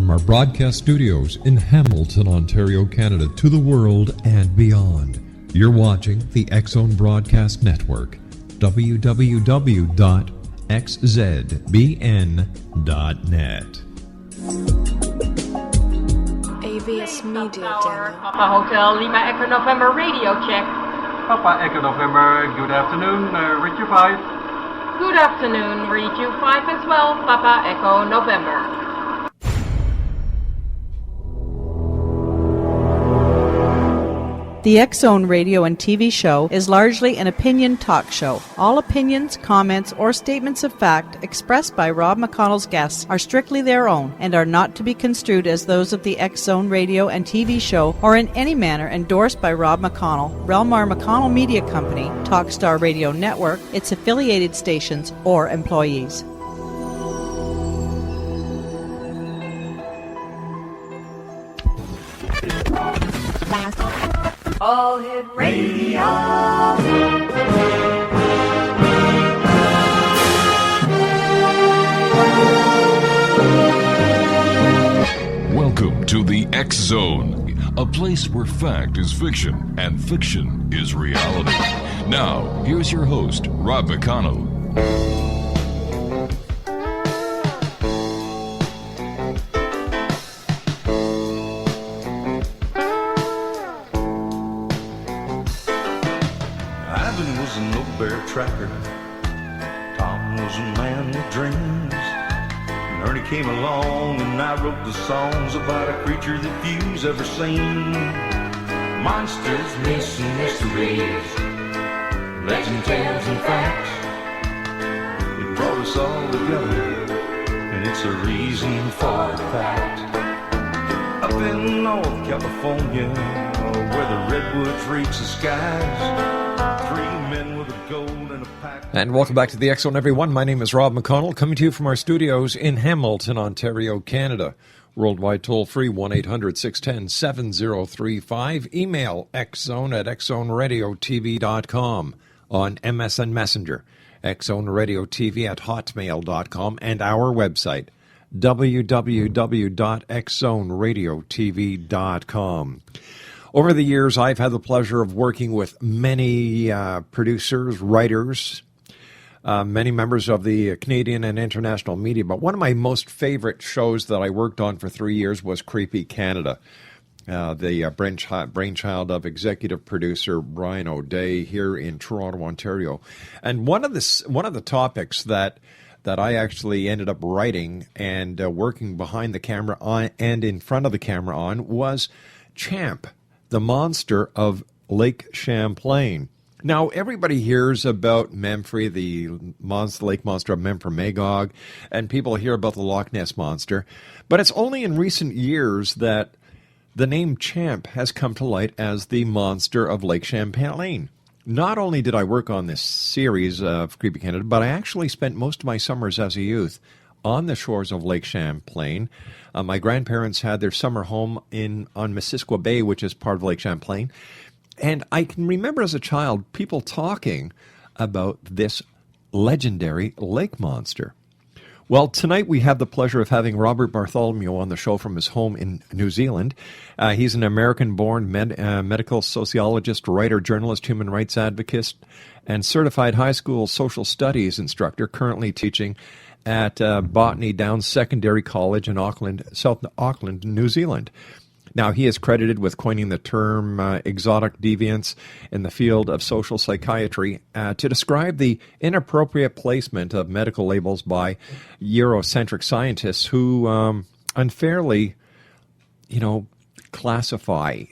from our broadcast studios in Hamilton, Ontario, Canada, to the world and beyond. You're watching the X-Zone Broadcast Network, www.xzbn.net. AVS Media Channel. Papa Hotel Lima Echo November radio check. Papa Echo November, good afternoon, read you 5. Good afternoon, read you 5 and 12, Papa Echo November. The X-Zone radio and TV show is largely an opinion talk show. All opinions, comments, or statements of fact expressed by Rob McConnell's guests are strictly their own and are not to be construed as those of the X-Zone radio and TV show or in any manner endorsed by Rob McConnell, Relmar McConnell Media Company, Talkstar Radio Network, its affiliated stations, or employees. All Hit Radio. Welcome to the X-Zone, a place where fact is fiction and fiction is reality. Now, here's your host, Rob McConnell. Tracker. Tom was a man with dreams, and Ernie came along and I wrote the songs about a creature that few's ever seen. Monsters, myths and mysteries, legend tales and facts. It brought us all together, and it's a reason for the fact. Up in North California, where the redwoods reach the skies, and welcome back to the X-Zone, everyone. My name is Rob McConnell, coming to you from our studios in Hamilton, Ontario, Canada. Worldwide toll-free, 1-800-610-7035. Email xzone@xzoneradiotv.com. On MSN Messenger, xzoneradiotv@hotmail.com. And our website, www.xzoneradiotv.com. Over the years, I've had the pleasure of working with many producers, writers, many members of the Canadian and international media. But one of my most favorite shows that I worked on for 3 years was Creepy Canada, the brainchild of executive producer Brian O'Day here in Toronto, Ontario. And one of the topics that I actually ended up writing and working behind the camera on and in front of the camera on was Champ, the monster of Lake Champlain. Now, everybody hears about Memphrey, the lake monster of Memphremagog, and people hear about the Loch Ness Monster. But it's only in recent years that the name Champ has come to light as the monster of Lake Champlain. Not only did I work on this series of Creepy Canada, but I actually spent most of my summers as a youth on the shores of Lake Champlain. My grandparents had their summer home on Missisquoi Bay, which is part of Lake Champlain. And I can remember as a child people talking about this legendary lake monster. Well, tonight we have the pleasure of having Robert Bartholomew on the show from his home in New Zealand. He's an American-born medical sociologist, writer, journalist, human rights advocate, and certified high school social studies instructor, currently teaching at Botany Downs Secondary College in Auckland, South Auckland, New Zealand. Now, he is credited with coining the term exotic deviance in the field of social psychiatry to describe the inappropriate placement of medical labels by Eurocentric scientists who unfairly, classify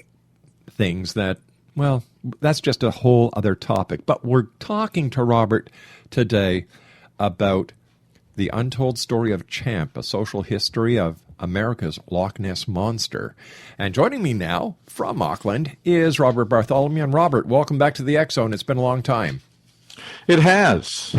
things that, well, that's just a whole other topic. But we're talking to Robert today about the Untold Story of Champ, a social history of America's Loch Ness Monster. And joining me now from Auckland is Robert Bartholomew. And Robert, welcome back to the X-Zone. It's been a long time. It has.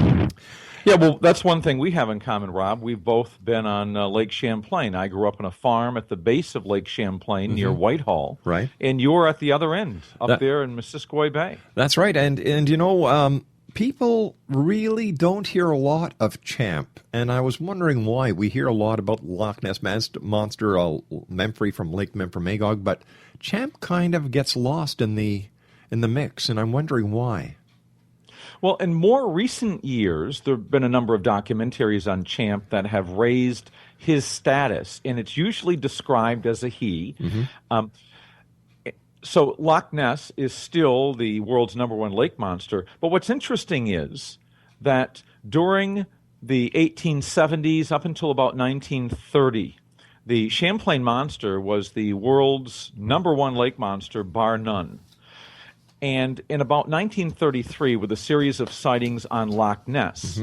Yeah, well, that's one thing we have in common, Rob. We've both been on Lake Champlain. I grew up on a farm at the base of Lake Champlain near Whitehall. Right. And you're at the other end, up there in Missisquoi Bay. That's right. And people really don't hear a lot of Champ, and I was wondering why. We hear a lot about Loch Ness Monster, Memphrey from Lake Memphremagog, but Champ kind of gets lost in the mix, and I'm wondering why. Well, in more recent years, there have been a number of documentaries on Champ that have raised his status, and it's usually described as a he. So Loch Ness is still the world's #1 lake monster. But what's interesting is that during the 1870s up until about 1930, the Champlain monster was the world's #1 lake monster, bar none. And in about 1933, with a series of sightings on Loch Ness,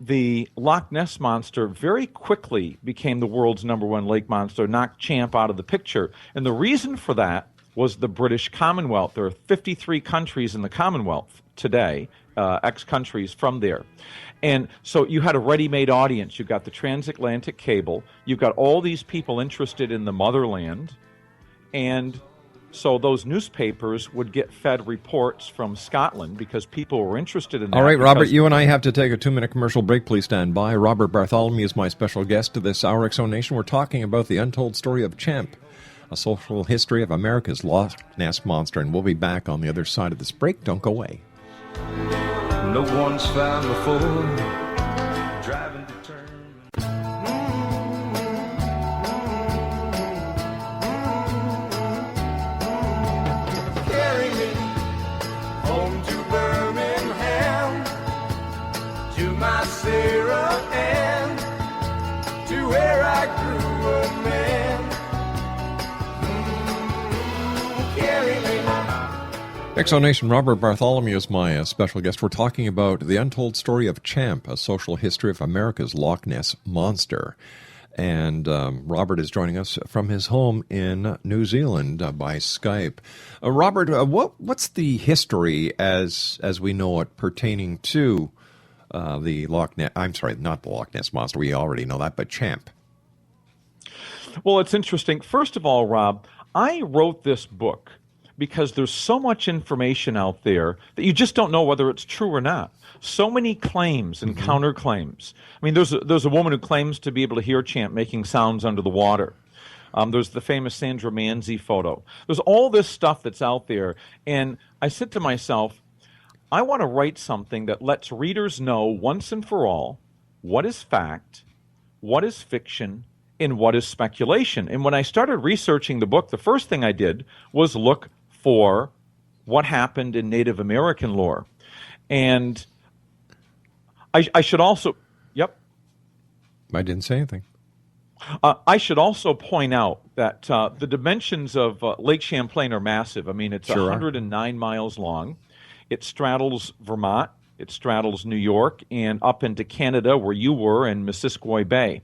the Loch Ness monster very quickly became the world's #1 lake monster, knocked Champ out of the picture. And the reason for that was the British Commonwealth. There are 53 countries in the Commonwealth today, ex-countries from there. And so you had a ready-made audience. You've got the transatlantic cable. You've got all these people interested in the motherland. And so those newspapers would get fed reports from Scotland because people were interested in that. All right, Robert, you and I have to take a 2-minute commercial break. Please stand by. Robert Bartholomew is my special guest to this hour, X-Zone Nation. We're talking about the untold story of Champ, a social history of America's Loch Ness Monster, and we'll be back on the other side of this break. Don't go away. No one's found before, driving determined. X-Zone Nation, Robert Bartholomew is my special guest. We're talking about the untold story of Champ, a social history of America's Loch Ness Monster. And Robert is joining us from his home in New Zealand by Skype. Robert, what's the history as we know it pertaining to the Loch Ness? I'm sorry, not the Loch Ness Monster. We already know that, but Champ. Well, it's interesting. First of all, Rob, I wrote this book because there's so much information out there that you just don't know whether it's true or not. So many claims and counterclaims. I mean, there's a woman who claims to be able to hear Champ making sounds under the water. There's the famous Sandra Manzi photo. There's all this stuff that's out there. And I said to myself, I want to write something that lets readers know once and for all what is fact, what is fiction, and what is speculation. And when I started researching the book, the first thing I did was look for what happened in Native American lore. And I should also, I didn't say anything. I should also point out that the dimensions of Lake Champlain are massive. I mean, it's 109 miles long. It straddles Vermont, it straddles New York, and up into Canada where you were in Missisquoi Bay.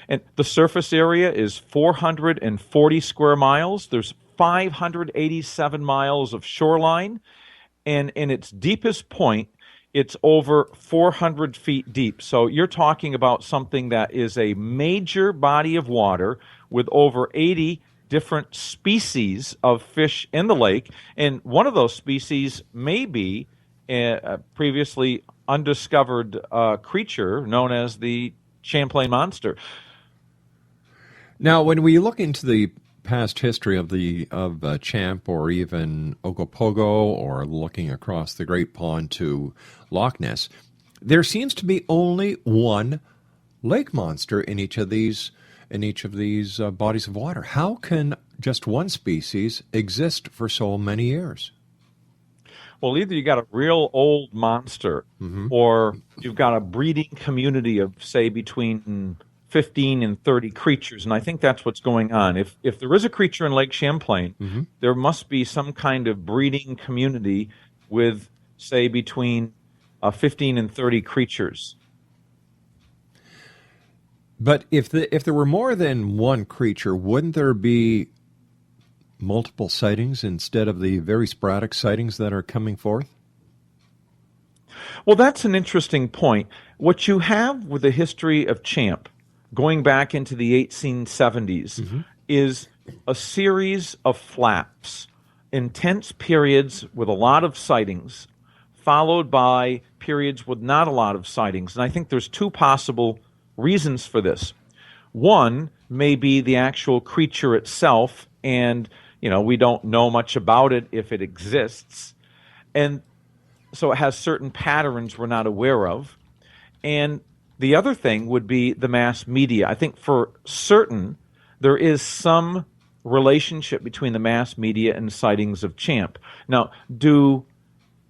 And the surface area is 440 square miles. There's 587 miles of shoreline, and in its deepest point, it's over 400 feet deep. So you're talking about something that is a major body of water with over 80 different species of fish in the lake, and one of those species may be a previously undiscovered creature known as the Champlain monster. Now, when we look into the past history of Champ or even Ogopogo or looking across the Great Pond to Loch Ness, there seems to be only one lake monster in each of these bodies of water. How can just one species exist for so many years? Well, either you got a real old monster or you've got a breeding community of, say, between 15 and 30 creatures, and I think that's what's going on. If there is a creature in Lake Champlain, there must be some kind of breeding community with, say, between 15 and 30 creatures. But if there were more than one creature, wouldn't there be multiple sightings instead of the very sporadic sightings that are coming forth? Well, that's an interesting point. What you have with the history of Champ, going back into the 1870s, is a series of flaps, intense periods with a lot of sightings, followed by periods with not a lot of sightings. And I think there's two possible reasons for this. One may be the actual creature itself, and we don't know much about it if it exists. And so it has certain patterns we're not aware of. And the other thing would be the mass media. I think for certain there is some relationship between the mass media and sightings of Champ. Now,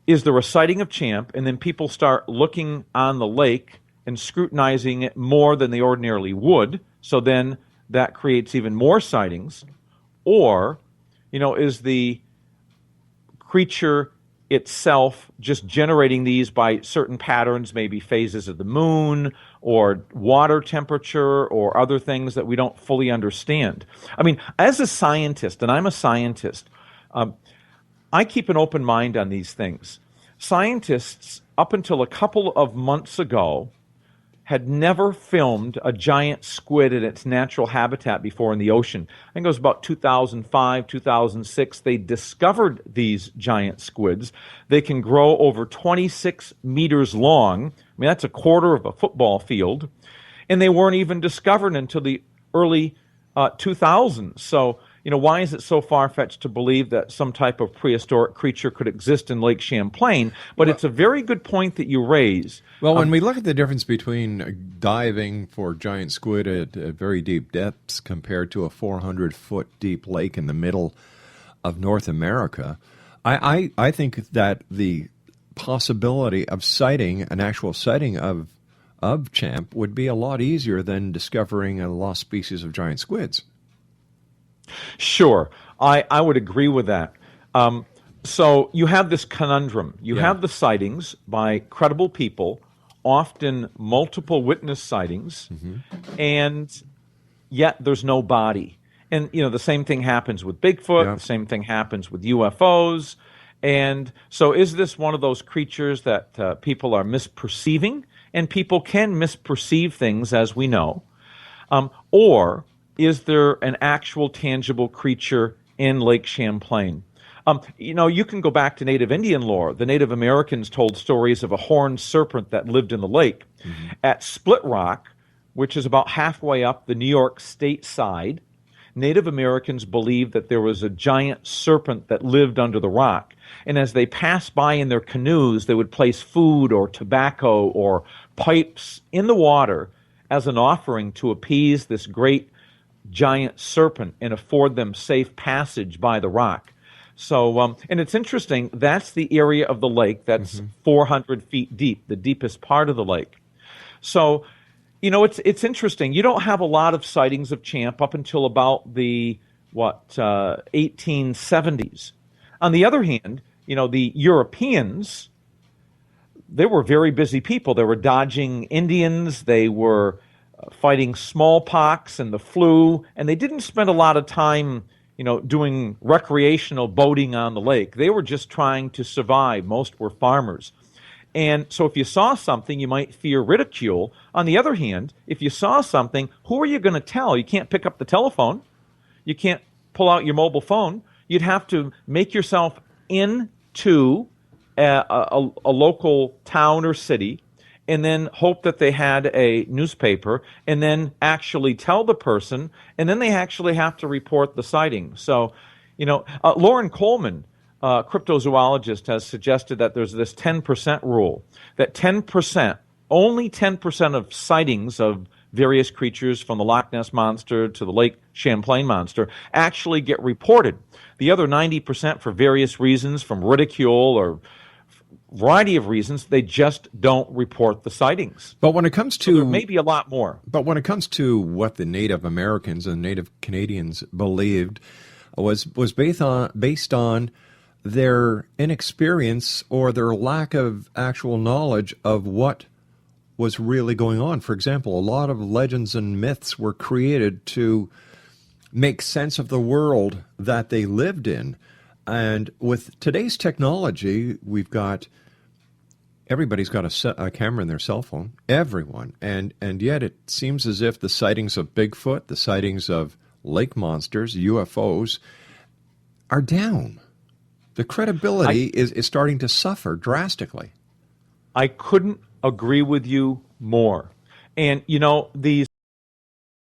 is there a sighting of Champ and then people start looking on the lake and scrutinizing it more than they ordinarily would, so then that creates even more sightings? Or, is the creature itself just generating these by certain patterns, maybe phases of the moon or water temperature or other things that we don't fully understand? I mean, as a scientist, and I'm a scientist, I keep an open mind on these things. Scientists, up until a couple of months ago, had never filmed a giant squid in its natural habitat before in the ocean. I think it was about 2005, 2006. They discovered these giant squids. They can grow over 26 meters long. I mean, that's a quarter of a football field. And they weren't even discovered until the early 2000s. So, why is it so far-fetched to believe that some type of prehistoric creature could exist in Lake Champlain? But it's a very good point that you raise. Well, when we look at the difference between diving for giant squid at very deep depths compared to a 400-foot deep lake in the middle of North America, I think that the possibility of sighting, an actual sighting of Champ, would be a lot easier than discovering a lost species of giant squids. Sure, I would agree with that. So you have this conundrum. You have the sightings by credible people, often multiple witness sightings, and yet there's no body. And, the same thing happens with Bigfoot, the same thing happens with UFOs. And so is this one of those creatures that people are misperceiving? And people can misperceive things, as we know. Or is there an actual tangible creature in Lake Champlain? You can go back to Native Indian lore. The Native Americans told stories of a horned serpent that lived in the lake. At Split Rock, which is about halfway up the New York state side, Native Americans believed that there was a giant serpent that lived under the rock. And as they passed by in their canoes, they would place food or tobacco or pipes in the water as an offering to appease this great giant serpent and afford them safe passage by the rock. So, and it's interesting, that's the area of the lake that's 400 feet deep, the deepest part of the lake. So, it's interesting. You don't have a lot of sightings of Champ up until about the, 1870s. On the other hand, the Europeans, they were very busy people. They were dodging Indians. They were fighting smallpox and the flu, and they didn't spend a lot of time, doing recreational boating on the lake. They were just trying to survive. Most were farmers. And so if you saw something, you might fear ridicule. On the other hand, if you saw something, who are you going to tell? You can't pick up the telephone. You can't pull out your mobile phone. You'd have to make yourself into a local town or city, and then hope that they had a newspaper, and then actually tell the person, and then they actually have to report the sighting. So, Lauren Coleman, cryptozoologist, has suggested that there's this 10% rule, that 10%, only 10% of sightings of various creatures from the Loch Ness Monster to the Lake Champlain Monster actually get reported. The other 90%, for various reasons, from ridicule or variety of reasons, they just don't report the sightings. But when it comes to... So there may be a lot more. But when it comes to what the Native Americans and Native Canadians believed was based on their inexperience or their lack of actual knowledge of what was really going on. For example, a lot of legends and myths were created to make sense of the world that they lived in. And with today's technology, everybody's got a camera in their cell phone, everyone. And yet it seems as if the sightings of Bigfoot, the sightings of lake monsters, UFOs, are down. The credibility is starting to suffer drastically. I couldn't agree with you more. And, these